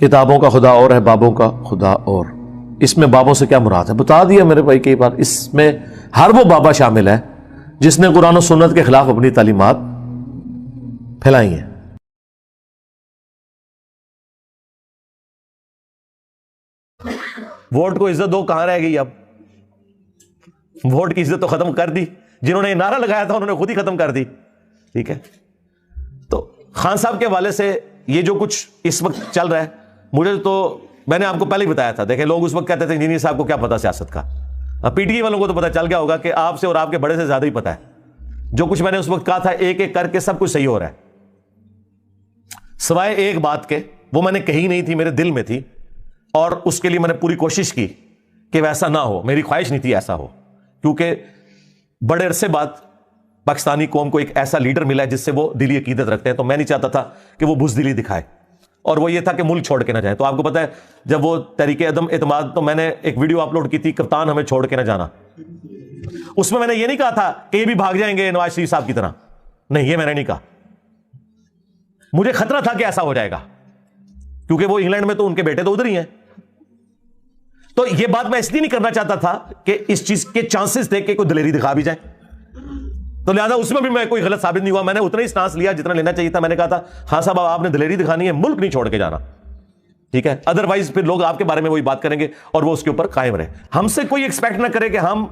کتابوں کا خدا اور ہے، بابوں کا خدا اور. اس میں بابوں سے کیا مراد ہے بتا دیا میرے بھائی کئی بار. اس میں ہر وہ بابا شامل ہے جس نے قرآن و سنت کے خلاف اپنی تعلیمات پھیلائی ہیں. ووٹ کو عزت دو کہاں رہ گئی؟ اب ووٹ کی عزت تو ختم کر دی، جنہوں نے نعرہ لگایا تھا انہوں نے خود ہی ختم کر دی. ٹھیک ہے، تو خان صاحب کے حوالے سے یہ جو کچھ اس وقت چل رہا ہے، مجھے تو میں نے آپ کو پہلے ہی بتایا تھا. دیکھیں لوگ اس وقت کہتے تھے انجینئر صاحب کو کیا پتا سیاست کا. پی ٹی آئی والوں کو تو پتا چل گیا ہوگا کہ آپ سے اور آپ کے بڑے سے زیادہ ہی پتا ہے. جو کچھ میں نے اس وقت کہا تھا ایک ایک کر کے سب کچھ صحیح ہو رہا ہے، سوائے ایک بات کے، وہ میں نے کہی نہیں تھی، میرے دل میں تھی، اور اس کے لیے میں نے پوری کوشش کی کہ ویسا نہ ہو. میری خواہش نہیں تھی ایسا ہو، کیونکہ بڑے عرصے بعد پاکستانی قوم کو ایک ایسا لیڈر ملا ہے جس سے وہ دلی عقیدت رکھتے ہیں. تو میں نہیں چاہتا تھا کہ وہ بزدلی دکھائے، اور وہ یہ تھا کہ ملک چھوڑ کے نہ جائیں. تو آپ کو پتا ہے جب وہ تحریک عدم اعتماد، تو میں نے ایک ویڈیو اپلوڈ کی تھی، کپتان ہمیں چھوڑ کے نہ جانا. اس میں نے یہ نہیں کہا تھا کہ یہ بھی بھاگ جائیں گے نواز شریف صاحب کی طرح، نہیں، یہ میں نے نہیں کہا. مجھے خطرہ تھا کہ ایسا ہو جائے گا، کیونکہ وہ انگلینڈ میں تو ان کے بیٹے تو ادھر ہی ہیں. تو یہ بات میں اس لیے نہیں کرنا چاہتا تھا کہ اس چیز کے چانسز تھے کہ کوئی دلیری دکھا بھی جائے. تو لہذا اس میں بھی میں کوئی غلط ثابت نہیں ہوا. میں نے اتنا ہی سٹانس لیا جتنا لینا چاہیے تھا. میں نے کہا تھا ہاں صاحب آپ نے دلیری دکھانی ہے، ملک نہیں چھوڑ کے جانا. ٹھیک ہے، ادروائز پھر لوگ آپ کے بارے میں وہی بات کریں گے اور وہ اس کے اوپر قائم رہے. ہم سے کوئی ایکسپیکٹ نہ کرے کہ ہم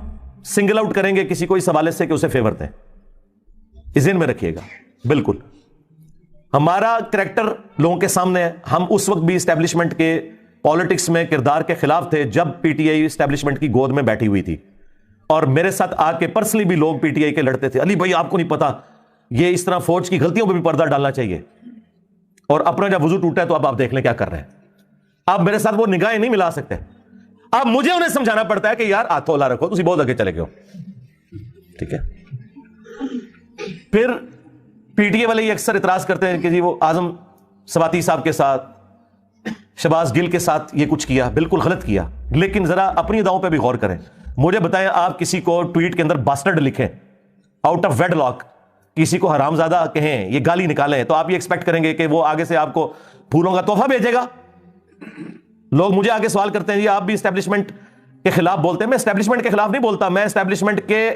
سنگل آؤٹ کریں گے کسی کو اس حوالے سے کہ اسے فیور دیں. اس ذہن میں رکھیے گا. بالکل ہمارا کریکٹر لوگوں کے سامنے ہے. ہم اس وقت بھی اسٹیبلشمنٹ کے پالیٹکس میں کردار کے خلاف تھے جب پی ٹی آئی اسٹیبلشمنٹ کی گود میں بیٹھی ہوئی تھی، اور میرے ساتھ آ کے پرسنلی بھی لوگ پی ٹی آئی کے لڑتے تھے. علی بھائی آپ کو نہیں پتا یہ اس طرح فوج کی غلطیوں پہ بھی پردہ ڈالنا چاہیے، اور اپنا جب وضو ٹوٹا ہے تو اب آپ دیکھ لیں کیا کر رہے ہیں. آپ میرے ساتھ وہ نگاہیں نہیں ملا سکتے. اب مجھے انہیں سمجھانا پڑتا ہے کہ یار ہاتھ اولا رکھو، تسی بہت آگے چلے گئے ہو. ٹھیک ہے، پھر پی ٹی اے والے یہ اکثر اعتراض کرتے ہیں کہ جی وہ اعظم سواتی صاحب کے ساتھ، شہباز گل کے ساتھ یہ کچھ کیا، بالکل غلط کیا. لیکن ذرا اپنی اداؤں پہ بھی غور کریں. مجھے بتائیں آپ کسی کو ٹویٹ کے اندر باسٹرڈ لکھیں، آؤٹ آف ویڈ لاک، کسی کو حرام زادہ کہیں، یہ گالی نکالیں، تو آپ یہ ایکسپیکٹ کریں گے کہ وہ آگے سے آپ کو پھولوں کا تحفہ بھیجے گا؟ لوگ مجھے آگے سوال کرتے ہیں جی آپ بھی اسٹیبلشمنٹ کے خلاف بولتے ہیں. میں اسٹیبلشمنٹ کے خلاف نہیں بولتا، میں اسٹیبلشمنٹ کے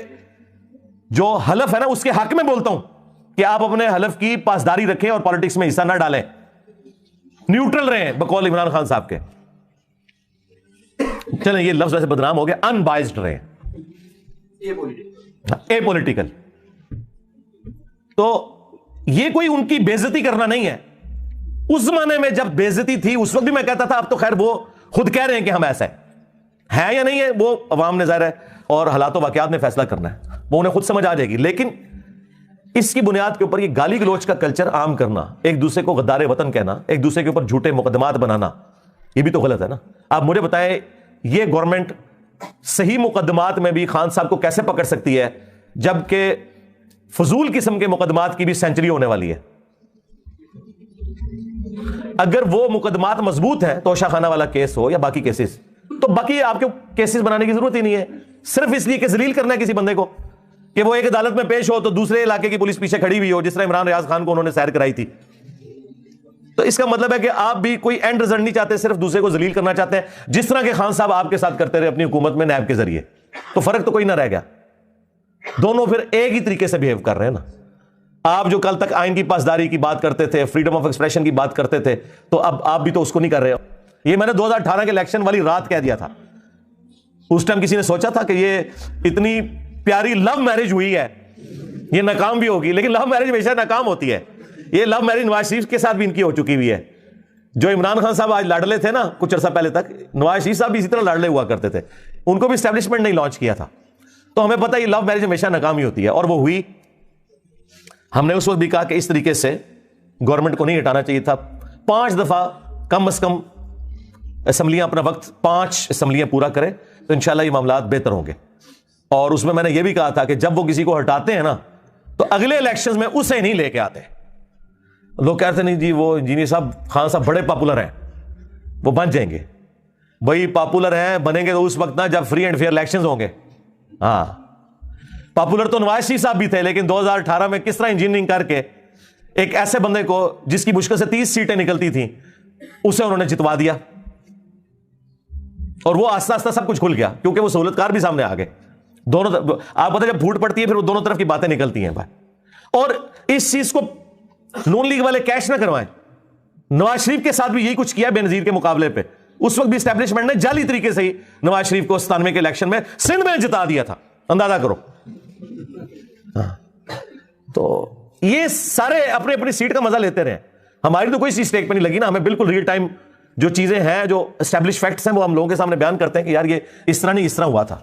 جو حلف ہے نا اس کے حق میں بولتا ہوں کہ آپ اپنے حلف کی پاسداری رکھیں اور پالیٹکس میں حصہ نہ ڈالیں، نیوٹرل رہیں بقول عمران خان صاحب کے. چلیں یہ لفظ ویسے بدنام ہو گیا، ان بائزڈ رہیں، اے پولیٹیکل. تو یہ کوئی ان کی بے عزتی کرنا نہیں ہے. اس زمانے میں جب بے عزتی تھی اس وقت بھی میں کہتا تھا، اب تو خیر وہ خود کہہ رہے ہیں کہ ہم ایسا ہے یا نہیں ہے، وہ عوام نے ظاہر ہے اور حالات و واقعات میں فیصلہ کرنا ہے، وہ انہیں خود سمجھ آ جائے گی. لیکن اس کی بنیاد کے اوپر یہ گالی گلوچ کا کلچر عام کرنا، ایک دوسرے کو غدار وطن کہنا، ایک دوسرے کے اوپر جھوٹے مقدمات بنانا، یہ بھی تو غلط ہے نا. آپ مجھے بتائیں یہ گورنمنٹ صحیح مقدمات میں بھی خان صاحب کو کیسے پکڑ سکتی ہے جبکہ فضول قسم کے مقدمات کی بھی سینچری ہونے والی ہے؟ اگر وہ مقدمات مضبوط ہیں، توشہ خانہ والا کیس ہو یا باقی کیسز، تو باقی آپ کے کیسز بنانے کی ضرورت ہی نہیں ہے. صرف اس لیے کہ ذلیل کرنا ہے کسی بندے کو کہ وہ ایک عدالت میں پیش ہو تو دوسرے علاقے کی پولیس پیچھے کھڑی ہوئی ہو، جس طرح عمران ریاض خان کو انہوں نے سیر کرائی تھی. تو اس کا مطلب ہے کہ آپ بھی کوئی اینڈ رزلٹ نہیں چاہتے، صرف دوسرے کو ذلیل کرنا چاہتے ہیں، جس طرح کے خان صاحب آپ کے ساتھ کرتے رہے اپنی حکومت میں نیب کے ذریعے. تو فرق تو کوئی نہ رہ گیا، دونوں پھر ایک ہی طریقے سے بہیو کر رہے ہیں نا. آپ جو کل تک آئین کی پاسداری کی بات کرتے تھے، فریڈم آف ایکسپریشن کی بات کرتے تھے، تو اب آپ بھی تو اس کو نہیں کر رہے ہو. یہ میں نے 2018 کے الیکشن والی رات کہہ دیا تھا. اس ٹائم کسی نے سوچا تھا کہ یہ اتنی پیاری لو میرج ہوئی ہے یہ ناکام بھی ہوگی؟ لیکن لو میرج ہمیشہ ناکام ہوتی ہے. یہ لو میرج نواز شریف کے ساتھ بھی ان کی ہو چکی ہوئی ہے. جو عمران خان صاحب آج لاڈلے تھے نا کچھ عرصہ پہلے تک، نواز شریف صاحب بھی اسی طرح لاڈلے ہوا کرتے تھے. ان کو بھی اسٹیبلشمنٹ نہیں لانچ کیا تھا. تو ہمیں پتہ یہ لو میرج ہمیشہ ناکام ہی ہوتی ہے، اور وہ ہوئی. ہم نے اس وقت بھی کہا کہ اس طریقے سے گورنمنٹ کو نہیں ہٹانا چاہیے تھا. 5 دفعہ کم از کم اسمبلیاں اپنا وقت 5 اسمبلیاں پورا کریں تو انشاءاللہ یہ معاملات بہتر ہوں گے. اور اس میں نے یہ بھی کہا تھا کہ جب وہ کسی کو ہٹاتے ہیں نا تو اگلے الیکشنز میں اسے نہیں لے کے آتے. لوگ کہتے نہیں جی وہ انجینئر صاحب خان صاحب بڑے پاپولر ہیں، وہ بن جائیں گے. بھائی پاپولر ہیں بنیں گے تو اس وقت نا جب فری اینڈ فیئر الیکشنز ہوں گے. ہاں پاپولر تو نواز شریف صاحب بھی تھے، لیکن 2018 میں کس طرح انجینئرنگ کر کے ایک ایسے بندے کو جس کی مشکل سے 30 سیٹیں نکلتی تھیں اسے انہوں نے جتوا دیا اور وہ آہستہ آہستہ سب کچھ کھل گیا کیونکہ وہ سہولت کار بھی سامنے آ گئے دونوں آپ پتہ جب پھوٹ پڑتی ہے پھر وہ دونوں طرف کی باتیں نکلتی ہیں بھائی. اور اس چیز کو نون لیگ والے کیش نہ کروائیں. نواز شریف کے ساتھ بھی یہی کچھ کیا بے نظیر کے مقابلے پہ. اس وقت بھی اسٹیبلشمنٹ نے جعلی طریقے سے ہی نواز شریف کو 97 کے الیکشن میں سندھ میں جتا دیا تھا, اندازہ کرو. تو یہ سارے اپنے اپنی سیٹ کا مزہ لیتے رہے. ہماری تو کوئی سی اسٹیک پہ نہیں لگی نا, ہمیں بالکل ریئل ٹائم جو چیزیں ہیں, جو اسٹیبلش فیکٹس ہیں, وہ ہم لوگوں کے سامنے بیان کرتے ہیں کہ یار یہ اس طرح نہیں اس طرح ہوا تھا.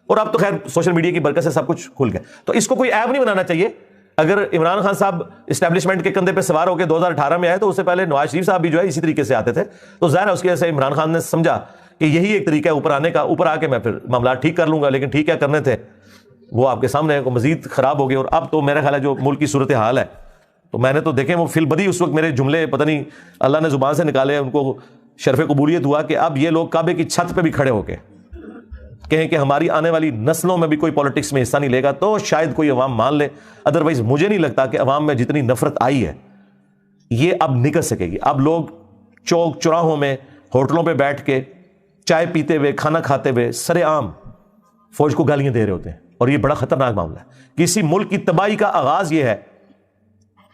اور اب تو خیر سوشل میڈیا کی برکت سے سب کچھ کھل گیا, تو اس کو کوئی عیب نہیں بنانا چاہیے. اگر عمران خان صاحب اسٹیبلشمنٹ کے کندھے پہ سوار ہو کے 2018 میں آئے تو اس سے پہلے نواز شریف صاحب بھی جو ہے اسی طریقے سے آتے تھے, تو ظاہر ہے اس کی وجہ سے عمران خان نے سمجھا کہ یہی ایک طریقہ ہے اوپر آنے کا, اوپر آ کے میں پھر معاملات ٹھیک کر لوں گا. لیکن ٹھیک کیا کرنے تھے وہ آپ کے سامنے مزید خراب ہو گئے. اور اب تو میرا خیال ہے جو ملک کی صورتحال ہے, تو میں نے تو دیکھیں وہ فل بدی اس وقت میرے جملے پتہ نہیں اللہ نے زبان سے نکالے, ان کو شرف قبولیت ہوا کہ اب یہ لوگ کعبے کی چھت پہ بھی کھڑے ہو کے کہیں کہ ہماری آنے والی نسلوں میں بھی کوئی پولیٹکس میں حصہ نہیں لے گا, تو شاید کوئی عوام مان لے. ادروائز مجھے نہیں لگتا کہ عوام میں جتنی نفرت آئی ہے یہ اب نکل سکے گی. اب لوگ چوک چوراہوں میں ہوٹلوں پہ بیٹھ کے چائے پیتے ہوئے کھانا کھاتے ہوئے سر عام فوج کو گالیاں دے رہے ہوتے ہیں, اور یہ بڑا خطرناک معاملہ ہے. کسی ملک کی تباہی کا آغاز یہ ہے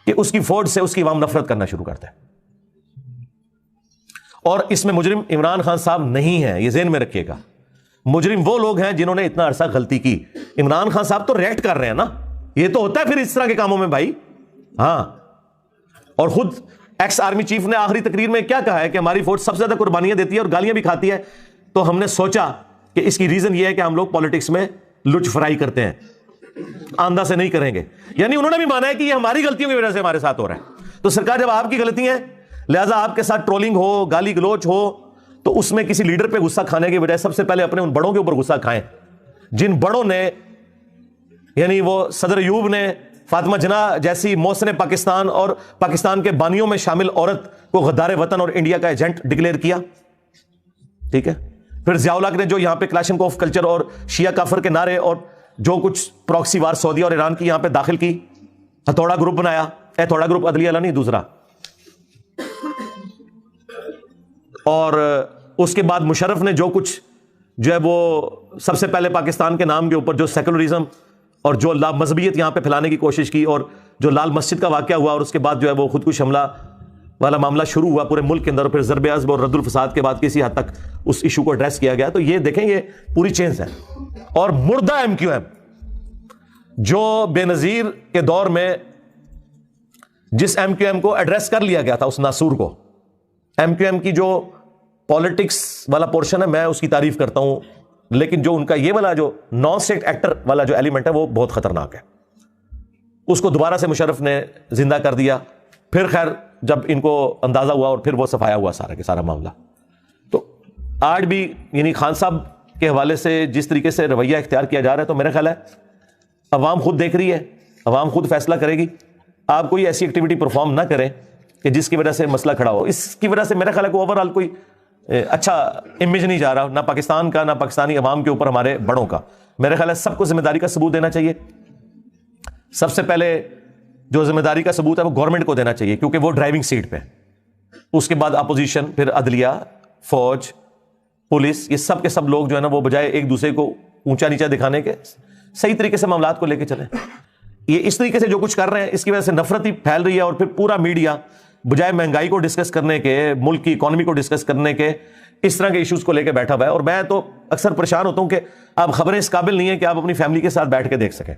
کہ اس کی فوج سے اس کی عوام نفرت کرنا شروع کرتا ہے. اور اس میں مجرم عمران خان صاحب نہیں ہے, یہ ذہن میں رکھیے گا. مجرم وہ لوگ ہیں جنہوں نے اتنا عرصہ غلطی کی. عمران خان صاحب تو ریئیکٹ کر رہے ہیں نا, یہ تو ہوتا ہے پھر اس طرح کے کاموں میں بھائی. ہاں, اور خود ایکس آرمی چیف نے آخری تقریر میں کیا کہا ہے کہ ہماری فوج سب سے زیادہ قربانیاں دیتی ہے اور گالیاں بھی کھاتی ہے. تو ہم نے سوچا کہ اس کی ریزن یہ ہے کہ ہم لوگ پالیٹکس میں لچ فرائی کرتے ہیں, آندھا سے نہیں کریں گے. یعنی انہوں نے بھی مانا ہے کہ یہ ہماری غلطیوں کی وجہ سے ہمارے ساتھ ہو رہا ہے. تو سرکار جب آپ کی غلطی ہیں لہذا آپ کے ساتھ ٹرولنگ ہو, گالی گلوچ ہو, تو اس میں کسی لیڈر پہ غصہ کھانے کی بجائے سب سے پہلے اپنے ان بڑوں کے اوپر غصہ کھائیں جن بڑوں نے, یعنی وہ صدر ایوب نے فاطمہ جناح جیسی محسن پاکستان اور پاکستان کے بانیوں میں شامل عورت کو غدار وطن اور انڈیا کا ایجنٹ ڈکلیئر کیا. ٹھیک ہے, پھر ضیاء الحق نے جو یہاں پہ کلاشنکوف کلچر اور شیعہ کافر کے نعرے اور جو کچھ پراکسی وار سعودیہ اور ایران کی یہاں پہ داخل کی, ہتھوڑا گروپ بنایا. ہتھوڑا گروپ عدلیہ والا نہیں, دوسرا. اور اس کے بعد مشرف نے جو کچھ جو ہے وہ سب سے پہلے پاکستان کے نام کے اوپر جو سیکولرزم اور جو لا مذہبیت یہاں پہ پھیلانے کی کوشش کی, اور جو لال مسجد کا واقعہ ہوا, اور اس کے بعد جو ہے وہ خودکش حملہ والا معاملہ شروع ہوا پورے ملک کے اندر, اور پھر ضرب عضب اور رد الفساد کے بعد کسی حد تک اس ایشو کو ایڈریس کیا گیا. تو یہ دیکھیں یہ پوری چینز ہے. اور مردہ ایم کیو ایم جو بے نظیر کے دور میں جس ایم کیو ایم کو ایڈریس کر لیا گیا تھا, اس ناسور کو, ایم کیو ایم کی جو پالیٹکس والا پورشن ہے میں اس کی تعریف کرتا ہوں, لیکن جو ان کا یہ والا جو نان اسٹیٹ ایکٹر والا جو ایلیمنٹ ہے وہ بہت خطرناک ہے. اس کو دوبارہ سے مشرف نے زندہ کر دیا. پھر خیر جب ان کو اندازہ ہوا اور پھر وہ صفایا ہوا سارا کے سارا معاملہ. تو آج بھی یعنی خان صاحب کے حوالے سے جس طریقے سے رویہ اختیار کیا جا رہا ہے, تو میرا خیال ہے عوام خود دیکھ رہی ہے, عوام خود فیصلہ کرے گی. آپ کوئی ایسی ایکٹیویٹی پرفارم نہ کریں کہ جس کی وجہ سے مسئلہ کھڑا ہو. اس کی وجہ سے میرا خیال ہے کہ اوور آل کوئی اچھا امیج نہیں جا رہا, نہ پاکستان کا نہ پاکستانی عوام کے اوپر ہمارے بڑوں کا. میرے خیال ہے سب کو ذمہ داری کا ثبوت دینا چاہیے. سب سے پہلے جو ذمہ داری کا ثبوت ہے وہ گورنمنٹ کو دینا چاہیے کیونکہ وہ ڈرائیونگ سیٹ پہ. اس کے بعد اپوزیشن, پھر عدلیہ, فوج, پولیس, یہ سب کے سب لوگ جو ہے نا وہ بجائے ایک دوسرے کو اونچا نیچا دکھانے کے صحیح طریقے سے معاملات کو لے کے چلیں. یہ اس طریقے سے جو کچھ کر رہے ہیں اس کی وجہ سے نفرت ہی پھیل رہی ہے. اور پھر پورا میڈیا بجائے مہنگائی کو ڈسکس کرنے کے, ملک کی اکانومی کو ڈسکس کرنے کے, اس طرح کے ایشوز کو لے کے بیٹھا ہوا ہے. اور میں تو اکثر پریشان ہوتا ہوں کہ آپ خبریں اس قابل نہیں ہیں کہ آپ اپنی فیملی کے ساتھ بیٹھ کے دیکھ سکیں.